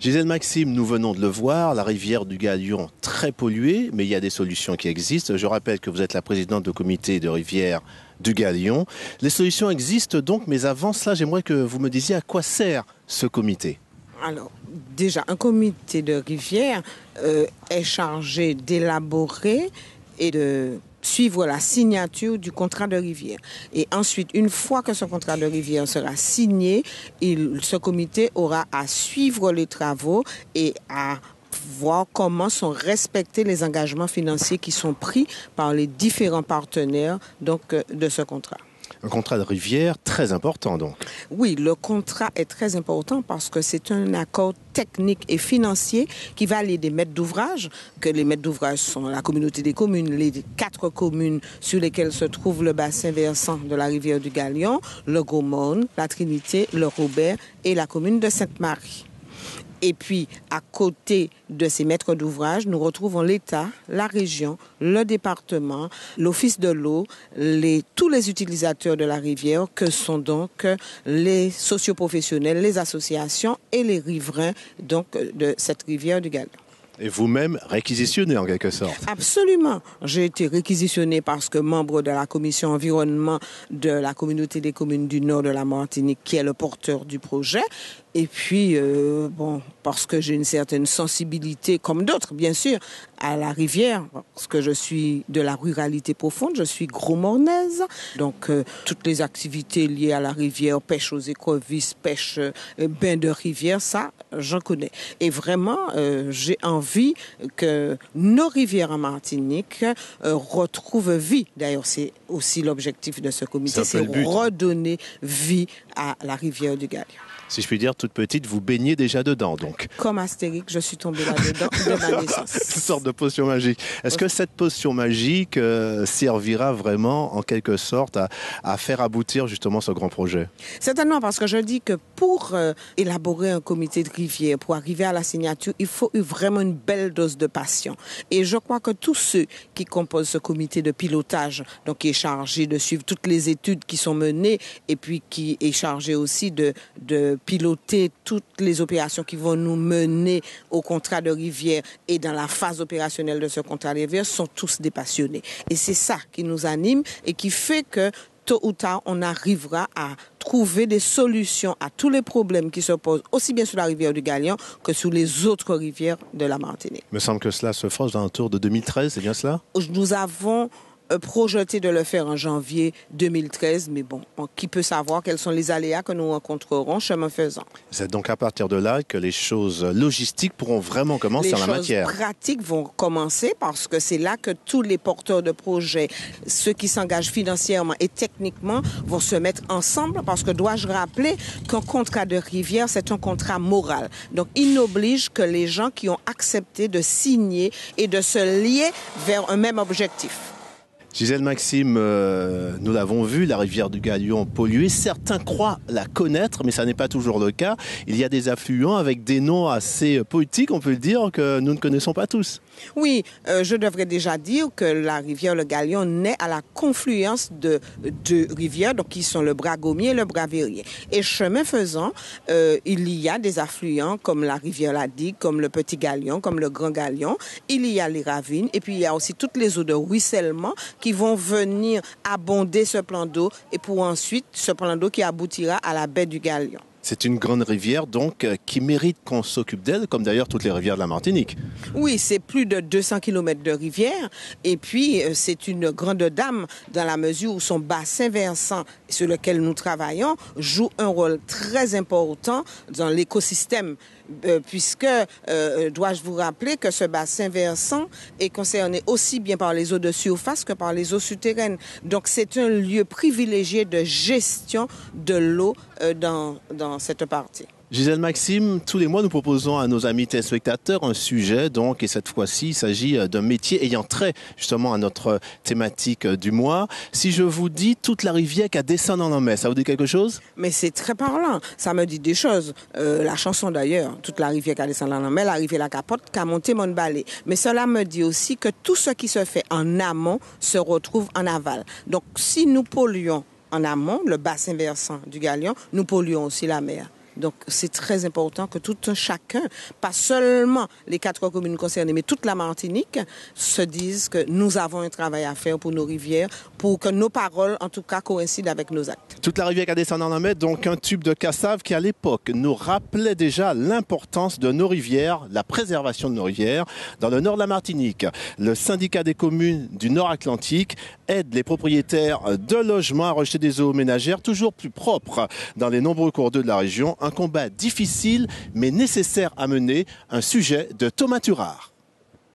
Gisèle Maxime, nous venons de le voir, la rivière du Galion très polluée, mais il y a des solutions qui existent. Je rappelle que vous êtes la présidente du comité de rivière du Galion. Les solutions existent donc, mais avant cela, j'aimerais que vous me disiez à quoi sert ce comité. Alors, déjà, un comité de rivière est chargé d'élaborer et de suivre la signature du contrat de rivière. Et ensuite, une fois que ce contrat de rivière sera signé, ce comité aura à suivre les travaux et à voir comment sont respectés les engagements financiers qui sont pris par les différents partenaires de ce contrat. Un contrat de rivière très important donc. Oui, le contrat est très important parce que c'est un accord technique et financier qui va aller des maîtres d'ouvrage, que les maîtres d'ouvrage sont la communauté des communes, les 4 communes sur lesquelles se trouve le bassin versant de la rivière du Galion, le Gaumont, la Trinité, le Robert et la commune de Sainte-Marie. Et puis, à côté de ces maîtres d'ouvrage, nous retrouvons l'État, la région, le département, l'Office de l'eau, tous les utilisateurs de la rivière, que sont donc les socioprofessionnels, les associations et les riverains donc, de cette rivière du Galion. Et vous-même réquisitionné en quelque sorte. Absolument. J'ai été réquisitionné parce que membre de la commission environnement de la communauté des communes du nord de la Martinique, qui est le porteur du projet. Et puis, parce que j'ai une certaine sensibilité, comme d'autres, bien sûr, à la rivière, parce que je suis de la ruralité profonde, je suis gros-mornaise. Donc, toutes les activités liées à la rivière, pêche aux écrevisses, pêche, bain de rivière, ça, j'en connais. Et vraiment, j'ai envie que nos rivières en Martinique retrouvent vie. D'ailleurs, c'est aussi l'objectif de ce comité, c'est redonner vie à la rivière du Galion. Si je puis dire, toute petite, vous baignez déjà dedans, donc. Comme Astérix, je suis tombée là-dedans de ma naissance. Une sorte de potion magique. Est-ce que cette potion magique servira vraiment, en quelque sorte, à faire aboutir justement ce grand projet? Certainement, parce que je dis que pour élaborer un comité de rivière, pour arriver à la signature, il faut vraiment une belle dose de passion. Et je crois que tous ceux qui composent ce comité de pilotage, donc qui est chargé de suivre toutes les études qui sont menées, et puis qui est chargé aussi de piloter toutes les opérations qui vont nous mener au contrat de rivière et dans la phase opérationnelle de ce contrat de rivière sont tous des passionnés. Et c'est ça qui nous anime et qui fait que tôt ou tard, on arrivera à trouver des solutions à tous les problèmes qui se posent aussi bien sur la rivière du Galion que sur les autres rivières de la Martinique. Il me semble que cela se fera dans un tour de 2013, c'est bien cela? Nous avons projeté de le faire en janvier 2013, mais bon, qui peut savoir quels sont les aléas que nous rencontrerons chemin faisant. C'est donc à partir de là que les choses logistiques pourront vraiment commencer en la matière. Les choses pratiques vont commencer parce que c'est là que tous les porteurs de projets, ceux qui s'engagent financièrement et techniquement, vont se mettre ensemble parce que dois-je rappeler qu'un contrat de rivière, c'est un contrat moral. Donc, il n'oblige que les gens qui ont accepté de signer et de se lier vers un même objectif. Gisèle Maxime, nous l'avons vu, la rivière du Galion polluée. Certains croient la connaître, mais ça n'est pas toujours le cas. Il y a des affluents avec des noms assez poétiques, on peut le dire, que nous ne connaissons pas tous. Oui, je devrais déjà dire que la rivière le Galion naît à la confluence de deux rivières, donc qui sont le Bras-Gommier et le Bras-Verrier. Et chemin faisant, il y a des affluents comme la rivière la Digue, comme le Petit Galion, comme le Grand Galion. Il y a les ravines et puis il y a aussi toutes les eaux de ruissellement qui vont venir abonder ce plan d'eau et pour ensuite ce plan d'eau qui aboutira à la baie du Galion. C'est une grande rivière donc qui mérite qu'on s'occupe d'elle, comme d'ailleurs toutes les rivières de la Martinique. Oui, c'est plus de 200 km de rivière et puis c'est une grande dame dans la mesure où son bassin versant sur lequel nous travaillons joue un rôle très important dans l'écosystème. Puisque, dois-je vous rappeler que ce bassin versant est concerné aussi bien par les eaux de surface que par les eaux souterraines. Donc, c'est un lieu privilégié de gestion de l'eau dans cette partie. Gisèle Maxime, tous les mois, nous proposons à nos amis téléspectateurs un sujet, donc, et cette fois-ci, il s'agit d'un métier ayant trait, justement, à notre thématique du mois. Si je vous dis toute la rivière qui descend dans la mer, ça vous dit quelque chose? Mais c'est très parlant, ça me dit des choses. La chanson d'ailleurs, toute la rivière qui descend dans la mer, la rivière la capote, qui a monté mon balai. Mais cela me dit aussi que tout ce qui se fait en amont se retrouve en aval. Donc, si nous polluons en amont, le bassin versant du Galion, nous polluons aussi la mer. Donc, c'est très important que tout un chacun, pas seulement les 4 communes concernées, mais toute la Martinique, se disent que nous avons un travail à faire pour nos rivières, pour que nos paroles, en tout cas, coïncident avec nos actes. Toute la rivière Cadessan en met donc un tube de Cassave qui, à l'époque, nous rappelait déjà l'importance de nos rivières, la préservation de nos rivières dans le nord de la Martinique. Le syndicat des communes du Nord Atlantique aide les propriétaires de logements à rejeter des eaux ménagères toujours plus propres dans les nombreux cours d'eau de la région. Un combat difficile mais nécessaire à mener, un sujet de Thomas Turard.